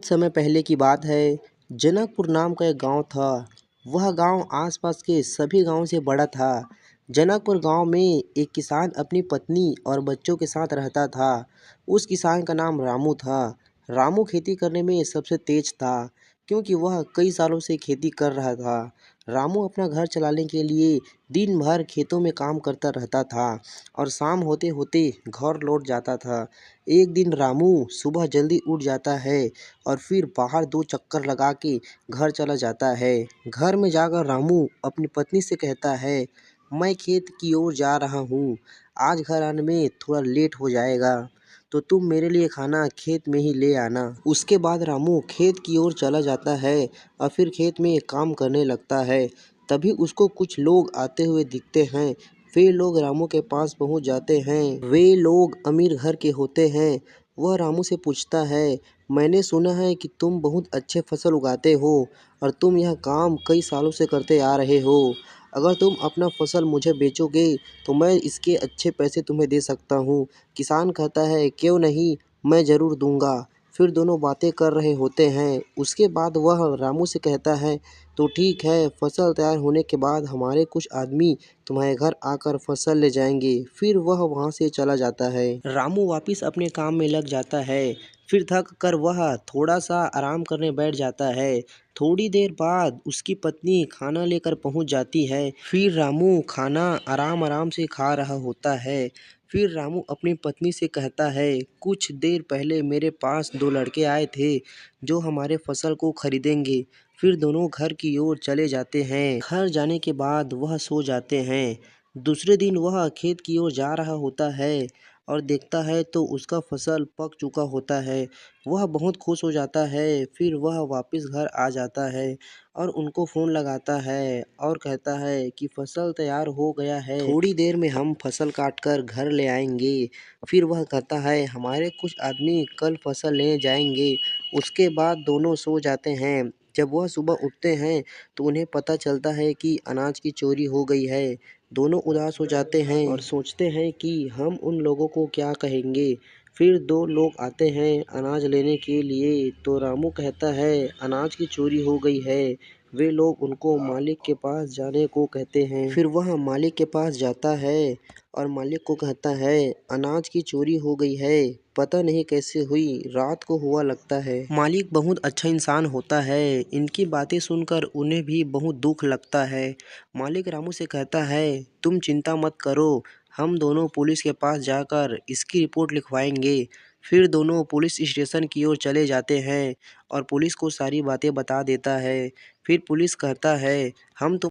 बहुत समय पहले की बात है। जनकपुर नाम का एक गांव था। वह गांव आसपास के सभी गांवों से बड़ा था। जनकपुर गांव में एक किसान अपनी पत्नी और बच्चों के साथ रहता था। उस किसान का नाम रामू था। रामू खेती करने में सबसे तेज था, क्योंकि वह कई सालों से खेती कर रहा था। रामू अपना घर चलाने के लिए दिन भर खेतों में काम करता रहता था और शाम होते होते घर लौट जाता था। एक दिन रामू सुबह जल्दी उठ जाता है और फिर बाहर 2 चक्कर लगा के घर चला जाता है। घर में जाकर रामू अपनी पत्नी से कहता है, मैं खेत की ओर जा रहा हूँ। आज घर आने में थोड़ा लेट हो जाएगा, तो तुम मेरे लिए खाना खेत में ही ले आना। उसके बाद रामू खेत की ओर चला जाता है और फिर खेत में काम करने लगता है। तभी उसको कुछ लोग आते हुए दिखते हैं। वे लोग रामू के पास पहुंच जाते हैं। वे लोग अमीर घर के होते हैं। वह रामू से पूछता है, मैंने सुना है कि तुम बहुत अच्छे फसल उगाते हो और तुम यह काम कई सालों से करते आ रहे हो। अगर तुम अपना फसल मुझे बेचोगे तो मैं इसके अच्छे पैसे तुम्हें दे सकता हूँ। किसान कहता है, क्यों नहीं, मैं ज़रूर दूंगा। फिर दोनों बातें कर रहे होते हैं। उसके बाद वह रामू से कहता है, तो ठीक है, फसल तैयार होने के बाद हमारे कुछ आदमी तुम्हारे घर आकर फसल ले जाएंगे। फिर वह वहाँ से चला जाता है। रामू वापिस अपने काम में लग जाता है। फिर थक कर वह थोड़ा सा आराम करने बैठ जाता है। थोड़ी देर बाद उसकी पत्नी खाना लेकर पहुंच जाती है। फिर रामू खाना आराम आराम से खा रहा होता है। फिर रामू अपनी पत्नी से कहता है, कुछ देर पहले मेरे पास 2 लड़के आए थे जो हमारे फसल को खरीदेंगे। फिर दोनों घर की ओर चले जाते हैं। घर जाने के बाद वह सो जाते हैं। दूसरे दिन वह खेत की ओर जा रहा होता है और देखता है तो उसका फसल पक चुका होता है। वह बहुत खुश हो जाता है। फिर वह वापस घर आ जाता है और उनको फ़ोन लगाता है और कहता है कि फसल तैयार हो गया है, थोड़ी देर में हम फसल काट कर घर ले आएंगे। फिर वह कहता है, हमारे कुछ आदमी कल फसल लेने जाएंगे। उसके बाद दोनों सो जाते हैं। जब वह सुबह उठते हैं तो उन्हें पता चलता है कि अनाज की चोरी हो गई है। दोनों उदास हो जाते हैं और सोचते हैं कि हम उन लोगों को क्या कहेंगे। फिर 2 लोग आते हैं अनाज लेने के लिए। तो रामू कहता है, अनाज की चोरी हो गई है। वे लोग उनको मालिक के पास जाने को कहते हैं। फिर वह मालिक के पास जाता है और मालिक को कहता है, अनाज की चोरी हो गई है, पता नहीं कैसे हुई, रात को हुआ लगता है। मालिक बहुत अच्छा इंसान होता है। इनकी बातें सुनकर उन्हें भी बहुत दुख लगता है। मालिक रामू से कहता है, तुम चिंता मत करो, हम दोनों पुलिस के पास जाकर इसकी रिपोर्ट लिखवाएंगे। फिर दोनों पुलिस स्टेशन की ओर चले जाते हैं और पुलिस को सारी बातें बता देता है। फिर पुलिस कहता है, हम